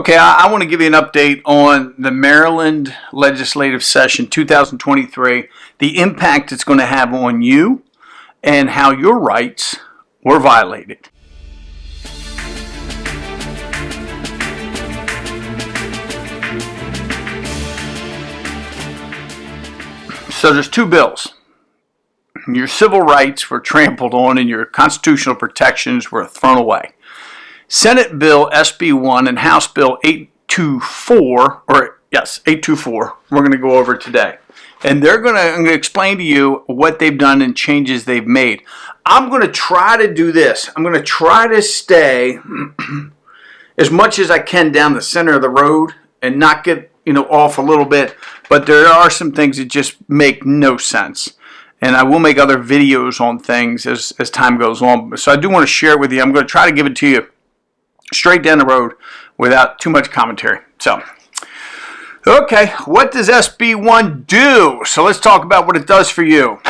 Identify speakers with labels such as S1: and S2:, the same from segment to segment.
S1: Okay, I want to give you an update on the Maryland legislative session 2023, the impact it's going to have on you, and how your rights were violated. So there's two bills. Your civil rights were trampled on and your constitutional protections were thrown away. Senate Bill SB 1 and House Bill 824, 824, we're going to go over today. And I'm going to explain to you what they've done and changes they've made. I'm going to try to do this. I'm going to try to stay as much as I can down the center of the road and not get, off a little bit. But there are some things that just make no sense. And I will make other videos on things as time goes on. So I do want to share it with you. I'm going to try to give it to you straight down the road without too much commentary. So, okay, what does SB 1 do? So let's talk about what it does for you.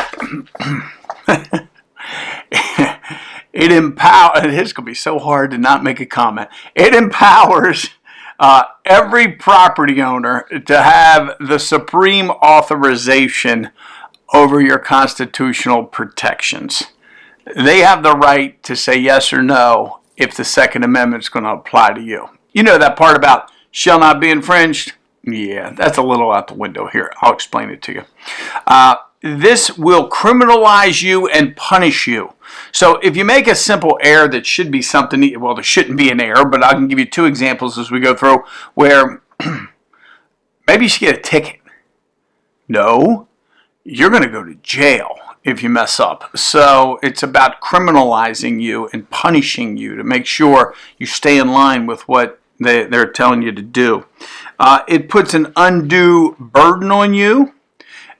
S1: It empowers, it's going to be so hard to not make a comment. It empowers every property owner to have the supreme authorization over your constitutional protections. They have the right to say yes or no if the Second Amendment is going to apply to you. You know that part about shall not be infringed? Yeah, that's a little out the window here. I'll explain it to you. This will criminalize you and punish you. So if you make a simple error that should be something, well, there shouldn't be an error, but I can give you two examples as we go through where maybe you should get a ticket. No, you're going to go to jail if you mess up. So it's about criminalizing you and punishing you to make sure you stay in line with what they're telling you to do. It puts an undue burden on you,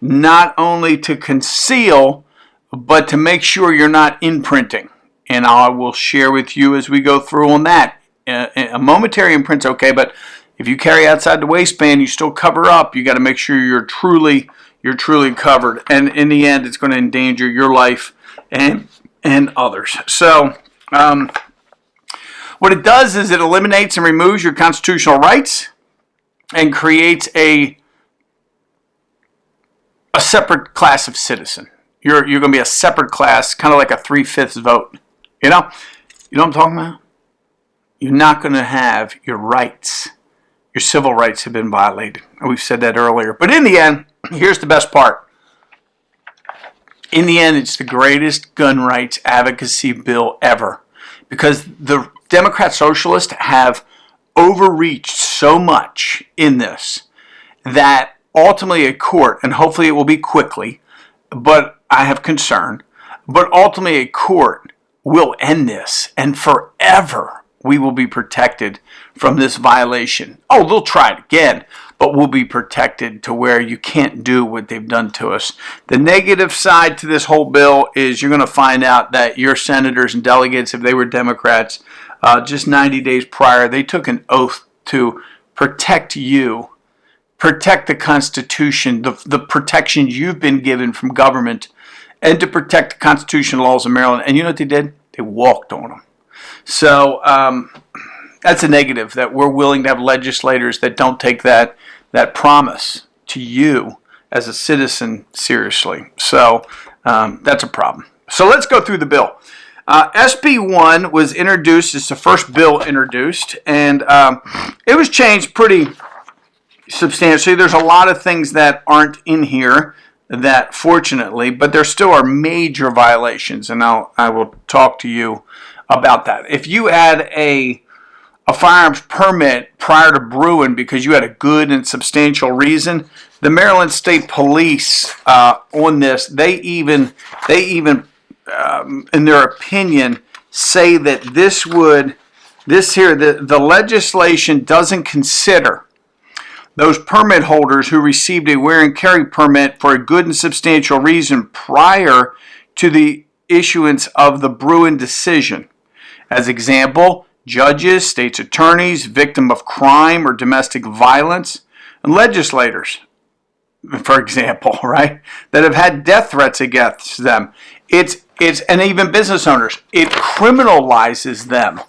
S1: not only to conceal, but to make sure you're not imprinting. And I will share with you as we go through on that. A momentary imprint's okay, but if you carry outside the waistband, you still cover up. You got to make sure you're truly covered, and in the end it's going to endanger your life and others. So what it does is it eliminates and removes your constitutional rights and creates a separate class of citizen. You're going to be a separate class, kind of like a 3/5 vote. You know what I'm talking about? You're not going to have your rights. Your civil rights have been violated. We've said that earlier. But in the end, here's the best part. In the end, it's the greatest gun rights advocacy bill ever. Because the Democrat Socialists have overreached so much in this that ultimately a court, and hopefully it will be quickly, but I have concern, but ultimately a court will end this, and forever we will be protected from this violation. Oh, they'll try it again, but we'll be protected to where you can't do what they've done to us. The negative side to this whole bill is you're going to find out that your senators and delegates, if they were Democrats, just 90 days prior, they took an oath to protect you, protect the Constitution, the protections you've been given from government, and to protect the constitutional laws of Maryland. And you know what they did? They walked on them. So that's a negative, that we're willing to have legislators that don't take that promise to you as a citizen seriously. So that's a problem. So let's go through the bill. SB 1 was introduced. It's the first bill introduced, and it was changed pretty substantially. There's a lot of things that aren't in here that fortunately, but there still are major violations, and I will talk to you about that. If you had a firearms permit prior to brewing because you had a good and substantial reason, the Maryland State Police on this, they even in their opinion say that the legislation doesn't consider those permit holders who received a wear and carry permit for a good and substantial reason prior to the issuance of the Bruin decision. As example, judges, state's attorneys, victim of crime or domestic violence, and legislators, for example, right, that have had death threats against them. And even business owners. It criminalizes them.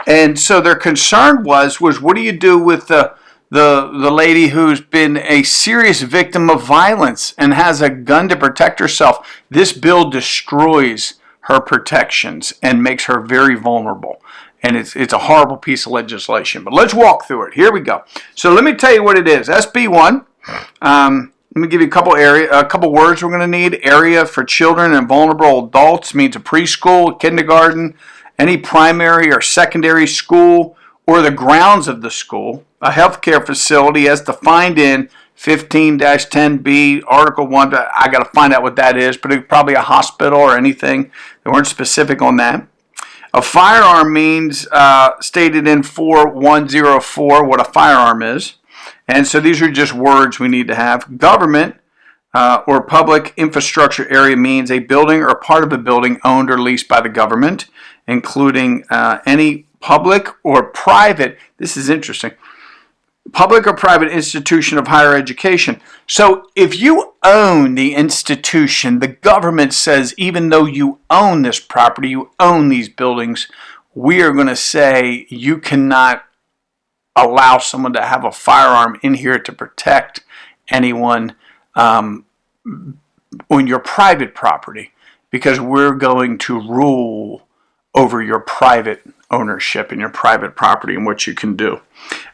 S1: And so their concern was what do you do with the lady who's been a serious victim of violence and has a gun to protect herself? This bill destroys her protections and makes her very vulnerable. And it's a horrible piece of legislation. But let's walk through it. Here we go. So let me tell you what it is. SB 1. Let me give you a couple words we're going to need. Area for children and vulnerable adults means a preschool, kindergarten, any primary or secondary school, or the grounds of the school. A healthcare facility as defined in 15-10B, Article 1. I got to find out what that is, but it's probably a hospital or anything. They weren't specific on that. A firearm means stated in 4104 what a firearm is. And so these are just words we need to have. Government or public infrastructure area means a building or part of a building owned or leased by the government, including any public or private, this is interesting, public or private institution of higher education. So if you own the institution, the government says, even though you own this property, you own these buildings, we are going to say you cannot allow someone to have a firearm in here to protect anyone on your private property, because we're going to rule over your private ownership and your private property and what you can do.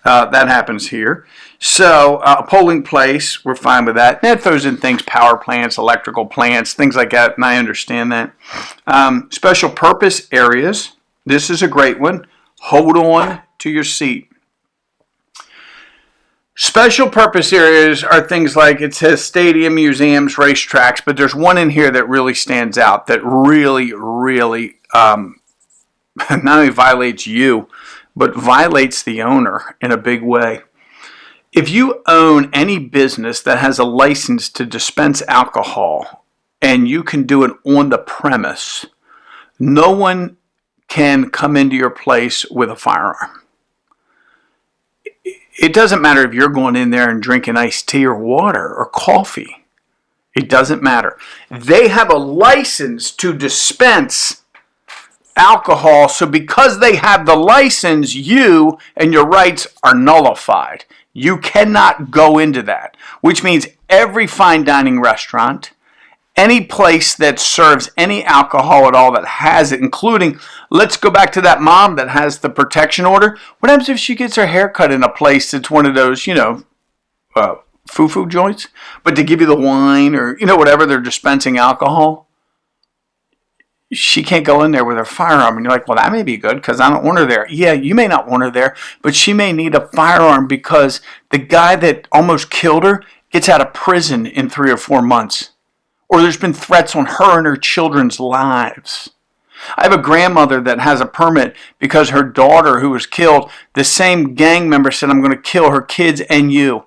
S1: That happens here. So a polling place, we're fine with that. And that throws in things, power plants, electrical plants, things like that, and I understand that. Special purpose areas, this is a great one. Hold on to your seat. Special purpose areas are things like, it says stadium, museums, racetracks, but there's one in here that really stands out, that really not only violates you, but violates the owner in a big way. If you own any business that has a license to dispense alcohol and you can do it on the premise, no one can come into your place with a firearm. It doesn't matter if you're going in there and drinking iced tea or water or coffee. It doesn't matter. They have a license to dispense alcohol, so because they have the license, you and your rights are nullified. You cannot go into that, which means every fine dining restaurant, any place that serves any alcohol at all that has it, including, let's go back to that mom that has the protection order. What happens if she gets her hair cut in a place that's one of those, foo-foo joints? But to give you the wine or, whatever, they're dispensing alcohol. She can't go in there with her firearm. And you're like, well, that may be good because I don't want her there. Yeah, you may not want her there, but she may need a firearm because the guy that almost killed her gets out of prison in 3 or 4 months. Or there's been threats on her and her children's lives. I have a grandmother that has a permit because her daughter who was killed, the same gang member said, I'm going to kill her kids and you.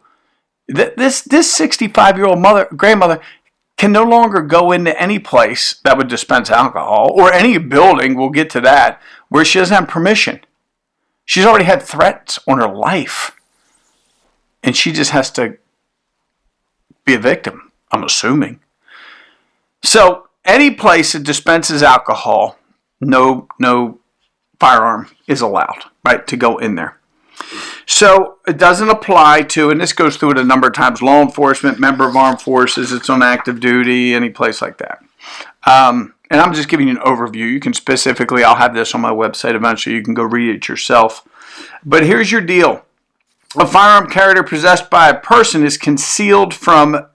S1: This 65-year-old grandmother can no longer go into any place that would dispense alcohol, or any building, we'll get to that, where she doesn't have permission. She's already had threats on her life. And she just has to be a victim, I'm assuming. So any place that dispenses alcohol, no firearm is allowed, right, to go in there. So it doesn't apply to, and this goes through it a number of times, law enforcement, member of armed forces, it's on active duty, any place like that. And I'm just giving you an overview. You can specifically, I'll have this on my website eventually, you can go read it yourself. But here's your deal. A firearm carried or possessed by a person is concealed from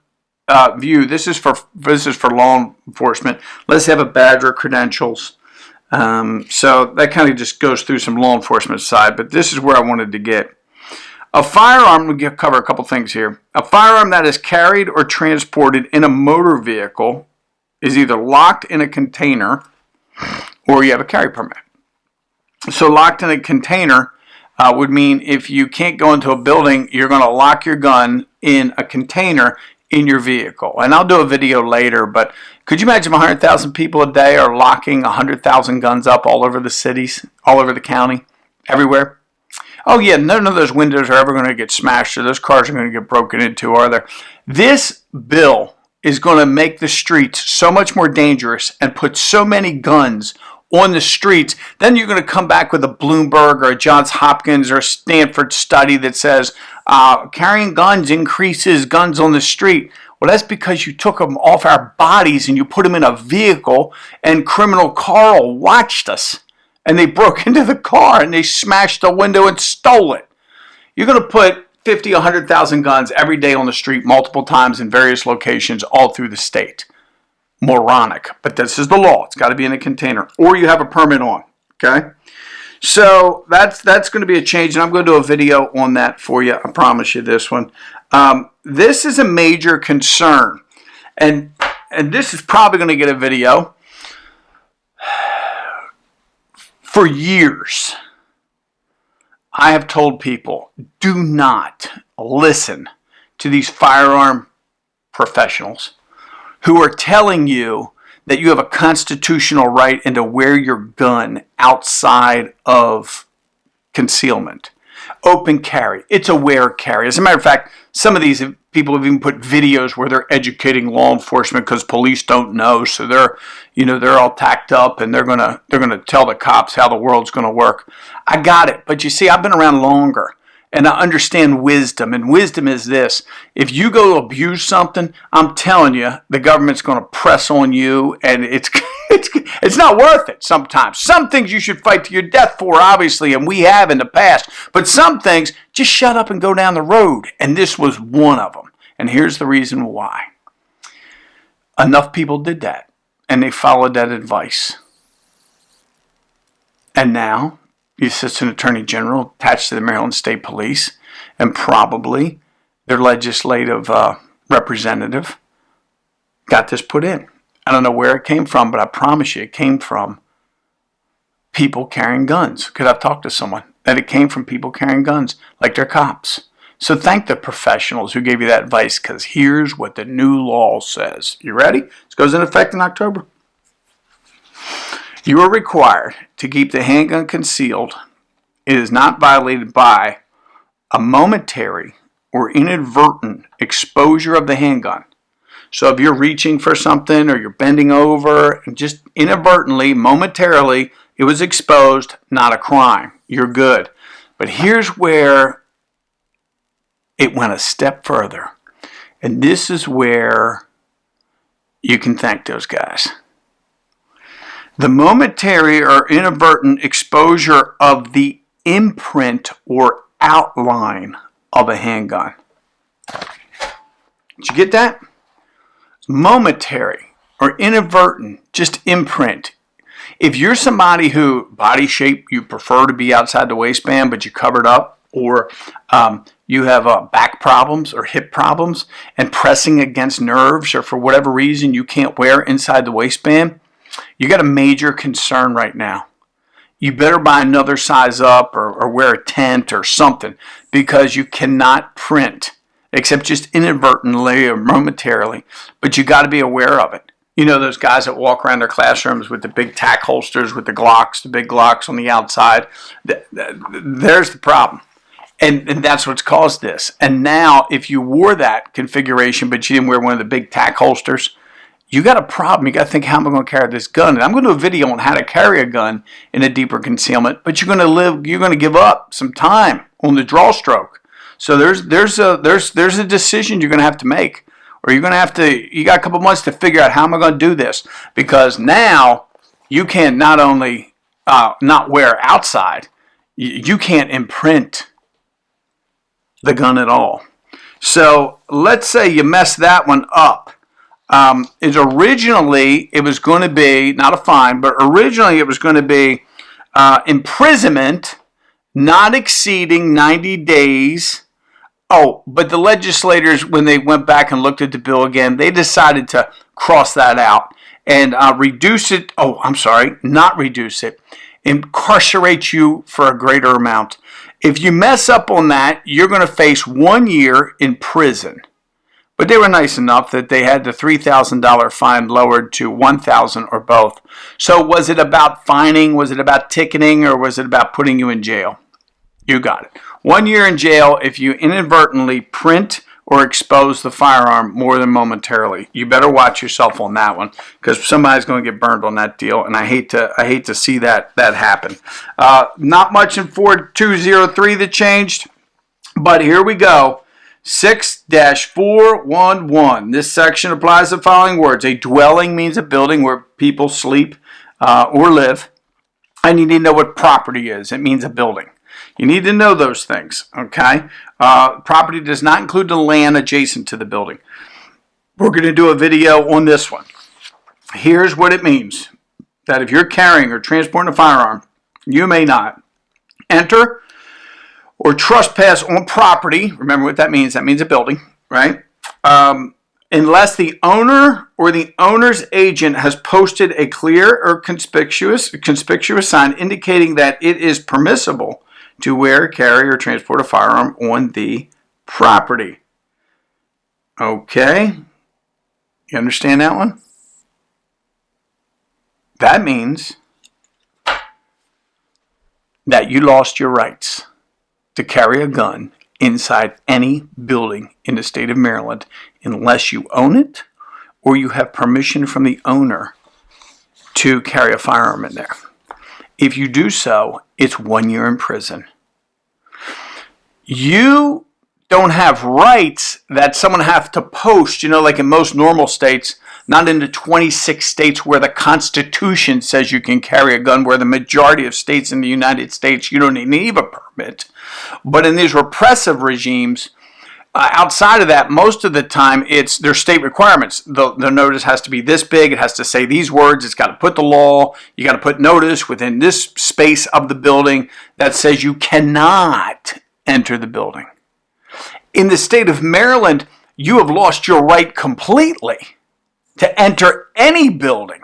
S1: view. This is for law enforcement. Let's have a badge or credentials. So that kind of just goes through some law enforcement side, but this is where I wanted to get. A firearm, we'll cover a couple things here. A firearm that is carried or transported in a motor vehicle is either locked in a container or you have a carry permit. So locked in a container would mean if you can't go into a building, you're going to lock your gun in a container in your vehicle. And I'll do a video later, but could you imagine 100,000 people a day are locking 100,000 guns up all over the cities, all over the county, everywhere? Oh yeah, none of those windows are ever going to get smashed or those cars are going to get broken into, are there? This bill is going to make the streets so much more dangerous and put so many guns on the streets, then you're going to come back with a Bloomberg or a Johns Hopkins or a Stanford study that says carrying guns increases guns on the street. Well, that's because you took them off our bodies and you put them in a vehicle, and criminal Carl watched us. And they broke into the car and they smashed the window and stole it. You're going to put 50, 100,000 guns every day on the street multiple times in various locations all through the state. Moronic. But this is the law. It's got to be in a container. Or you have a permit on. Okay? So that's going to be a change. And I'm going to do a video on that for you. I promise you this one. This is a major concern. And this is probably going to get a video. For years, I have told people, do not listen to these firearm professionals who are telling you that you have a constitutional right and to wear your gun outside of concealment. Open carry. It's a wear carry. As a matter of fact, some of these people have even put videos where they're educating law enforcement because police don't know, so they're all tacked up and they're gonna tell the cops how the world's gonna work. I got it, but you see, I've been around longer and I understand wisdom, and wisdom is this: if you go to abuse something, I'm telling you, the government's gonna press on you, and it's not worth it sometimes. Some things you should fight to your death for, obviously, and we have in the past. But some things, just shut up and go down the road. And this was one of them. And here's the reason why. Enough people did that, and they followed that advice. And now, the Assistant Attorney General attached to the Maryland State Police, and probably their legislative representative, got this put in. I don't know where it came from, but I promise you it came from people carrying guns. Because I've talked to someone that it came from people carrying guns, like they're cops. So thank the professionals who gave you that advice, because here's what the new law says. You ready? This goes into effect in October. You are required to keep the handgun concealed. It is not violated by a momentary or inadvertent exposure of the handgun. So if you're reaching for something or you're bending over and just inadvertently, momentarily, it was exposed, not a crime. You're good. But here's where it went a step further. And this is where you can thank those guys. The momentary or inadvertent exposure of the imprint or outline of a handgun. Did you get that? Momentary or inadvertent, just imprint. If you're somebody who body shape you prefer to be outside the waistband but you covered up, or you have back problems or hip problems and pressing against nerves, or for whatever reason you can't wear inside the waistband, you got a major concern right now. You better buy another size up or wear a tent or something, because you cannot print except just inadvertently or momentarily, but you got to be aware of it. You know those guys that walk around their classrooms with the big tack holsters with the Glocks, the big Glocks on the outside? There's the problem. And that's what's caused this. And now, if you wore that configuration, but you didn't wear one of the big tack holsters, you got a problem. You got to think, how am I going to carry this gun? And I'm going to do a video on how to carry a gun in a deeper concealment, but you're going to give up some time on the draw stroke. So there's a decision you're going to have to make, or you got a couple months to figure out, how am I going to do this? Because now you can not only not wear outside, you can't imprint the gun at all. So let's say you mess that one up. Originally it was going to be not a fine, but originally it was going to be imprisonment not exceeding 90 days. Oh, but the legislators, when they went back and looked at the bill again, they decided to cross that out and reduce it. Oh, I'm sorry, not reduce it. Incarcerate you for a greater amount. If you mess up on that, you're going to face 1 year in prison. But they were nice enough that they had the $3,000 fine lowered to $1,000 or both. So was it about fining? Was it about ticketing? Or was it about putting you in jail? You got it. 1 year in jail if you inadvertently print or expose the firearm more than momentarily. You better watch yourself on that one, because somebody's going to get burned on that deal, and I hate to see that happen. Not much in 4203 that changed, but here we go. 6-411. This section applies the following words. A dwelling means a building where people sleep or live. And you need to know what property is. It means a building. You need to know those things, okay? Property does not include the land adjacent to the building. We're going to do a video on this one. Here's what it means. That if you're carrying or transporting a firearm, you may not enter or trespass on property. Remember what that means. That means a building, right? Unless the owner or the owner's agent has posted a clear or conspicuous sign indicating that it is permissible to wear, carry, or transport a firearm on the property. Okay? You understand that one? That means that you lost your rights to carry a gun inside any building in the state of Maryland unless you own it or you have permission from the owner to carry a firearm in there. If you do so, it's 1 year in prison. You don't have rights that someone have to post, like in most normal states, not in the 26 states where the Constitution says you can carry a gun, where the majority of states in the United States, you don't need a permit. But in these repressive regimes, outside of that, most of the time, it's their state requirements. The notice has to be this big. It has to say these words. It's got to put the law. You got to put notice within this space of the building that says you cannot enter the building. In the state of Maryland, you have lost your right completely to enter any building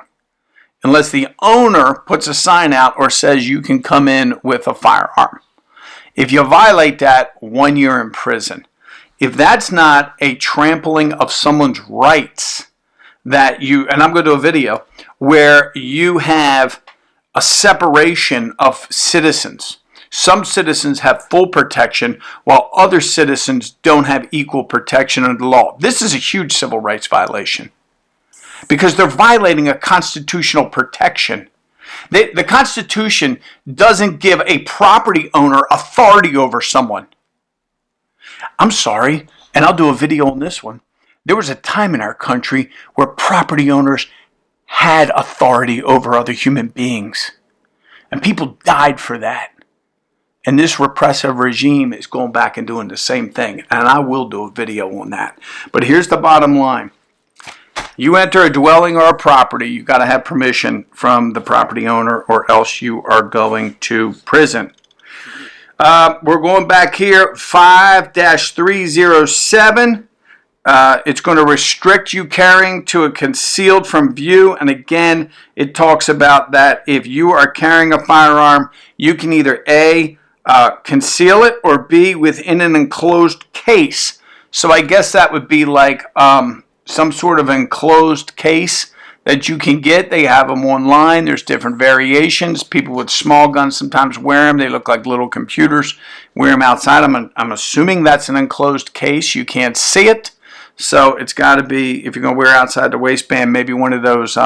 S1: unless the owner puts a sign out or says you can come in with a firearm. If you violate that, 1 year in prison. If that's not a trampling of someone's rights, and I'm going to do a video where you have a separation of citizens. Some citizens have full protection while other citizens don't have equal protection under the law. This is a huge civil rights violation because they're violating a constitutional protection. The Constitution doesn't give a property owner authority over someone. I'm sorry, and I'll do a video on this one. There was a time in our country where property owners had authority over other human beings. And people died for that. And this repressive regime is going back and doing the same thing. And I will do a video on that. But here's the bottom line. You enter a dwelling or a property, you've got to have permission from the property owner or else you are going to prison. We're going back here, 5-307. It's going to restrict you carrying to a concealed from view. And again, it talks about that if you are carrying a firearm, you can either A, conceal it, or B, within an enclosed case. So I guess that would be like some sort of enclosed case that you can get. They have them online. There's different variations. People with small guns sometimes wear them. They look like little computers. Wear them outside. I'm assuming that's an enclosed case. You can't see it. So it's got to be, if you're going to wear outside the waistband, maybe one of those,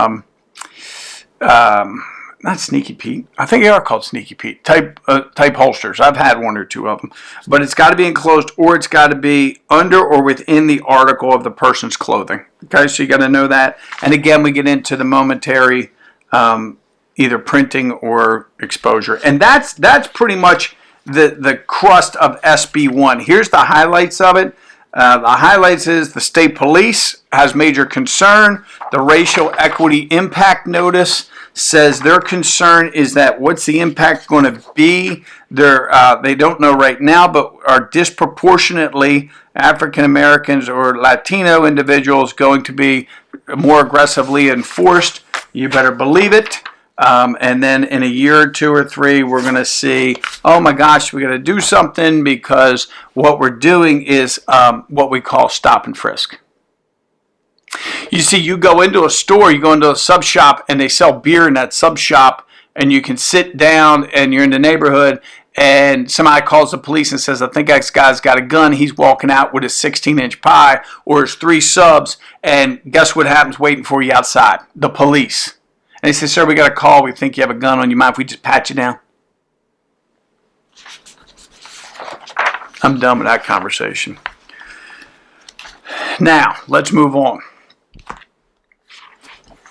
S1: not Sneaky Pete. I think they are called Sneaky Pete type holsters. I've had one or two of them. But it's got to be enclosed, or it's got to be under or within the article of the person's clothing. Okay, so you got to know that. And again, we get into the momentary either printing or exposure. And that's pretty much the crust of SB1. Here's the highlights of it. The highlights is the state police has major concern. The racial equity impact notice says their concern is that what's the impact going to be? They don't know right now, but are disproportionately African Americans or Latino individuals going to be more aggressively enforced? You better believe it. And then in a year or two or three, we're going to see, oh my gosh, we got to do something because what we're doing is what we call stop and frisk. You see, you go into a store, you go into a sub shop, and they sell beer in that sub shop, and you can sit down, and you're in the neighborhood, and somebody calls the police and says, I think this guy's got a gun. He's walking out with his 16-inch pie or his 3 subs, and guess what happens waiting for you outside? The police. And they say, sir, we got a call. We think you have a gun on you. Mind if we just pat you down? I'm done with that conversation. Now, let's move on.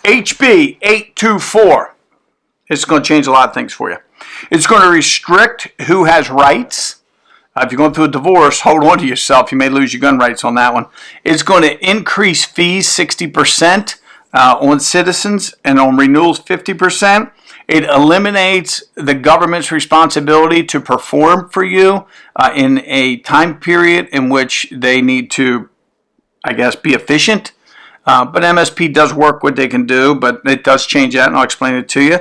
S1: HB 824. It's going to change a lot of things for you. It's going to restrict who has rights. If you're going through a divorce, hold on to yourself. You may lose your gun rights on that one. It's going to increase fees 60% on citizens, and on renewals 50%. It eliminates the government's responsibility to perform for you in a time period in which they need to, I guess, be efficient. But MSP does work what they can do, but it does change that, and I'll explain it to you.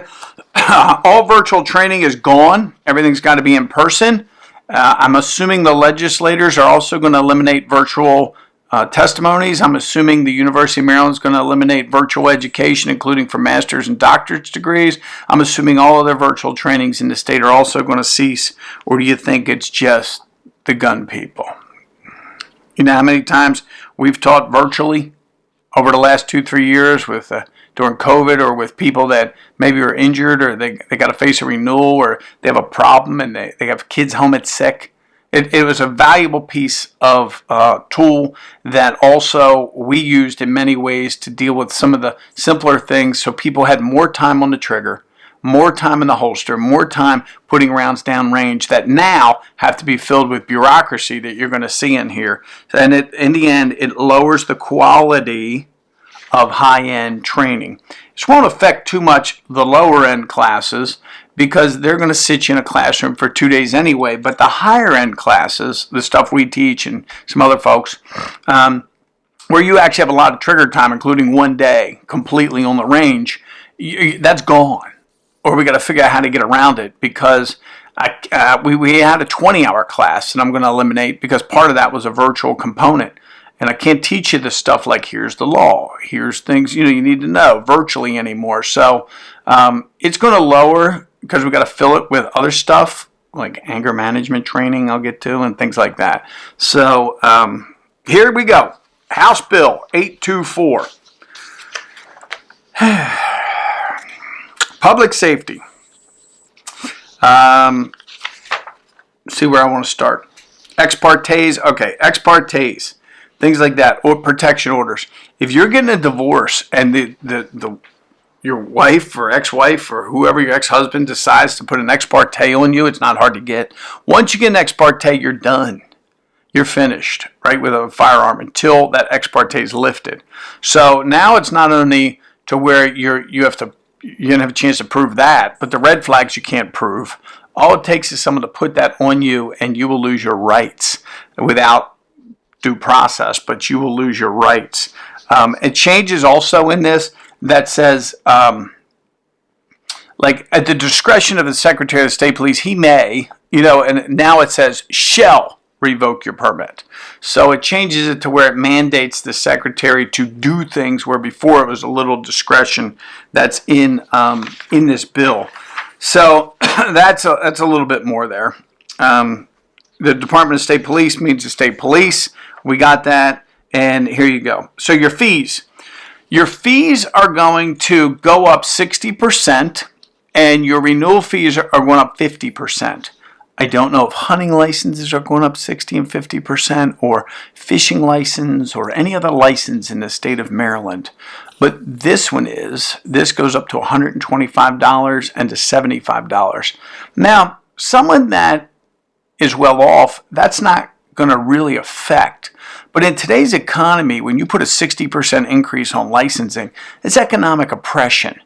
S1: All virtual training is gone. Everything's got to be in person. I'm assuming the legislators are also going to eliminate virtual testimonies. I'm assuming the University of Maryland is going to eliminate virtual education, including for master's and doctorate degrees. I'm assuming all other virtual trainings in the state are also going to cease. Or do you think it's just the gun people? You know how many times we've taught virtually over the last 2-3 years with during COVID, or with people that maybe are injured, or they got to face a renewal, or they have a problem and they have kids home at sick. It was a valuable piece of tool that also we used in many ways to deal with some of the simpler things, so people had more time on the trigger, more time in the holster, more time putting rounds down range that now have to be filled with bureaucracy that you're going to see in here. And in the end, it lowers the quality of high-end training. This won't affect too much the lower-end classes because they're going to sit you in a classroom for 2 days anyway. But the higher-end classes, the stuff we teach and some other folks, where you actually have a lot of trigger time, including 1 day completely on the range, that's gone. Or we got to figure out how to get around it, because we had a 20-hour class, and I'm going to eliminate because part of that was a virtual component. And I can't teach you this stuff like here's the law, here's things you need to know virtually anymore. So it's going to lower because we got to fill it with other stuff like anger management training I'll get to and things like that. So here we go. House Bill 824. Public safety. See where I want to start. Ex partes. Okay, ex partes. Things like that, or protection orders. If you're getting a divorce and your wife or ex-wife or whoever, your ex-husband, decides to put an ex parte on you, it's not hard to get. Once you get an ex parte, you're done. You're finished, right, with a firearm until that ex parte is lifted. So now it's not only to where you don't have a chance to prove that, but the red flags you can't prove. All it takes is someone to put that on you, and you will lose your rights without due process, but you will lose your rights. It changes also in this that says, like at the discretion of the Secretary of State Police, he may, and now it says shall revoke your permit. So it changes it to where it mandates the Secretary to do things where before it was a little discretion that's in this bill. So that's a little bit more there. The Department of State Police means the state police. We got that, and here you go. So your fees. Your fees are going to go up 60%, and your renewal fees are going up 50%. I don't know if hunting licenses are going up 60 and 50%, or fishing license, or any other license in the state of Maryland. But this goes up to $125 and to $75. Now, someone that is well off, that's not going to really affect. But in today's economy, when you put a 60% increase on licensing, it's economic oppression.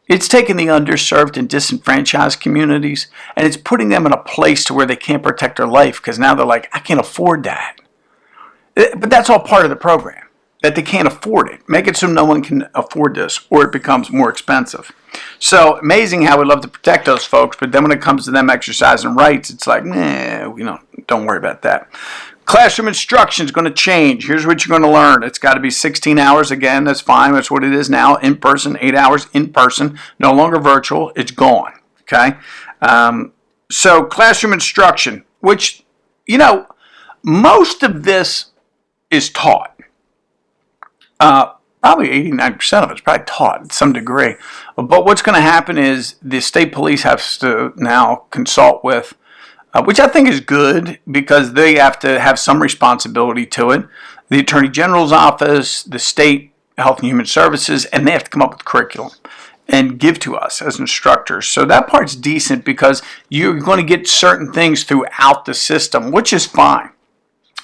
S1: It's taking the underserved and disenfranchised communities, and it's putting them in a place to where they can't protect their life because now they're like, I can't afford that. But that's all part of the program, that they can't afford it. Make it so no one can afford this, or it becomes more expensive. So amazing how we love to protect those folks, but then when it comes to them exercising rights, it's like, don't worry about that. Classroom instruction is going to change. Here's what you're going to learn. It's got to be 16 hours again. That's fine. That's what it is now. In person, 8 hours in person. No longer virtual. It's gone. Okay. So classroom instruction, which, most of this is taught. Probably 89% of it's probably taught to some degree. But what's going to happen is the state police has to now consult with, which I think is good because they have to have some responsibility to it, the Attorney General's office, the state Health and Human Services, and they have to come up with curriculum and give to us as instructors. So that part's decent because you're going to get certain things throughout the system, which is fine.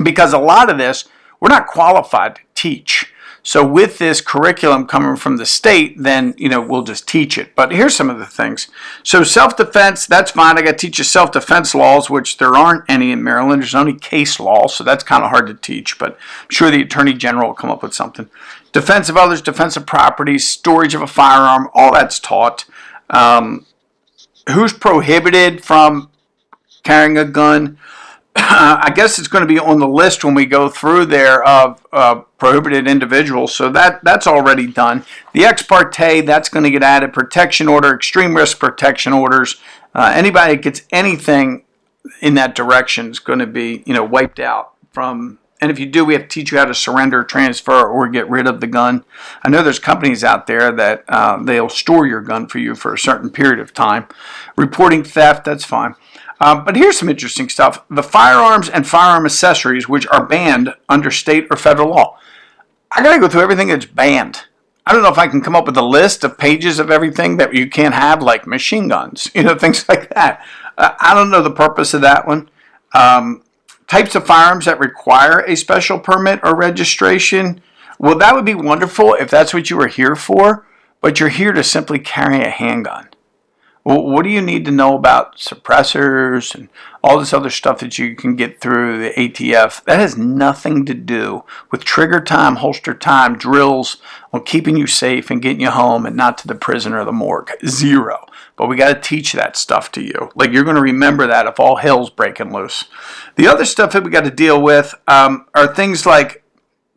S1: Because a lot of this, we're not qualified to teach. So with this curriculum coming from the state, then, we'll just teach it. But here's some of the things. So self-defense, that's fine. I got to teach you self-defense laws, which there aren't any in Maryland. There's only case law, so that's kind of hard to teach. But I'm sure the Attorney General will come up with something. Defense of others, defense of property, storage of a firearm, all that's taught. Who's prohibited from carrying a gun? I guess it's going to be on the list when we go through there of prohibited individuals. So that's already done. The ex parte, that's going to get added. Protection order, extreme risk protection orders. Anybody that gets anything in that direction is going to be, wiped out from. And if you do, we have to teach you how to surrender, transfer, or get rid of the gun. I know there's companies out there that they'll store your gun for you for a certain period of time. Reporting theft, that's fine. But here's some interesting stuff. The firearms and firearm accessories, which are banned under state or federal law. I got to go through everything that's banned. I don't know if I can come up with a list of pages of everything that you can't have, like machine guns, things like that. I don't know the purpose of that one. Types of firearms that require a special permit or registration. Well, that would be wonderful if that's what you were here for, but you're here to simply carry a handgun. Well, what do you need to know about suppressors and all this other stuff that you can get through the ATF? That has nothing to do with trigger time, holster time, drills on keeping you safe and getting you home and not to the prison or the morgue. Zero. But we got to teach that stuff to you. Like, you're going to remember that if all hell's breaking loose. The other stuff that we got to deal with are things like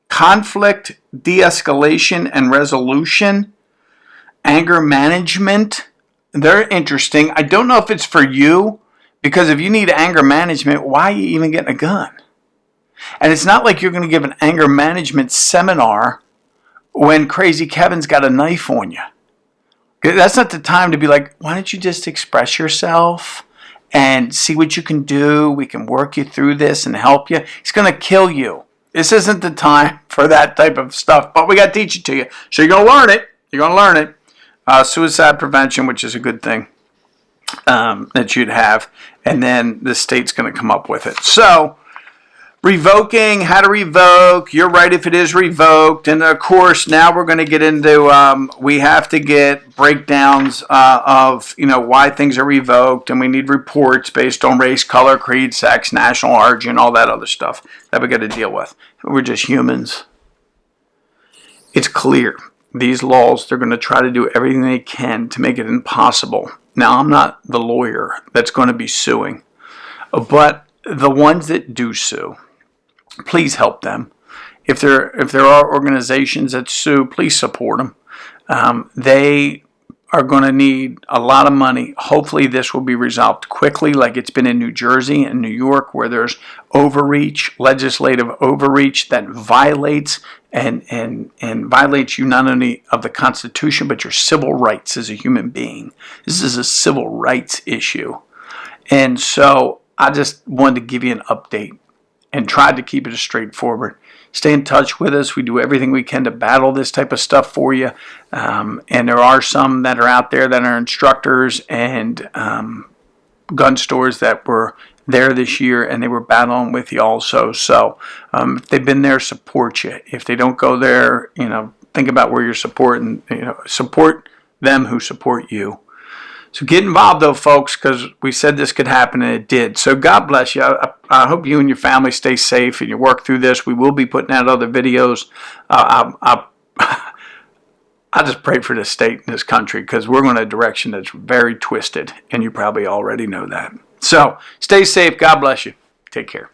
S1: conflict, de-escalation and resolution, anger management. They're interesting. I don't know if it's for you, because if you need anger management, why are you even getting a gun? And it's not like you're going to give an anger management seminar when Crazy Kevin's got a knife on you. That's not the time to be like, why don't you just express yourself and see what you can do? We can work you through this and help you. He's going to kill you. This isn't the time for that type of stuff, but we got to teach it to you. So you're going to learn it. You're going to learn it. Suicide prevention, which is a good thing that you'd have. And then the state's going to come up with it. So revoking, how to revoke, you're right if it is revoked. And of course, now we're going to get into, we have to get breakdowns of, why things are revoked. And we need reports based on race, color, creed, sex, national origin, all that other stuff that we got to deal with. We're just humans. It's clear. These laws, they're going to try to do everything they can to make it impossible. Now, I'm not the lawyer that's going to be suing, but the ones that do sue, please help them. If there are organizations that sue, please support them. They are going to need a lot of money. Hopefully this will be resolved quickly, like it's been in New Jersey and New York, where there's overreach, legislative overreach that violates and violates you not only of the Constitution, but your civil rights as a human being. This is a civil rights issue. And so I just wanted to give you an update and tried to keep it straightforward. Stay in touch with us. We do everything we can to battle this type of stuff for you. And there are some that are out there that are instructors and gun stores that were there this year, and they were battling with you also. So if they've been there, support you. If they don't go there, think about where you're supporting. Support them who support you. So get involved, though, folks, because we said this could happen, and it did. So God bless you. I hope you and your family stay safe and you work through this. We will be putting out other videos. I just pray for this state and this country, because we're going in a direction that's very twisted, and you probably already know that. So stay safe. God bless you. Take care.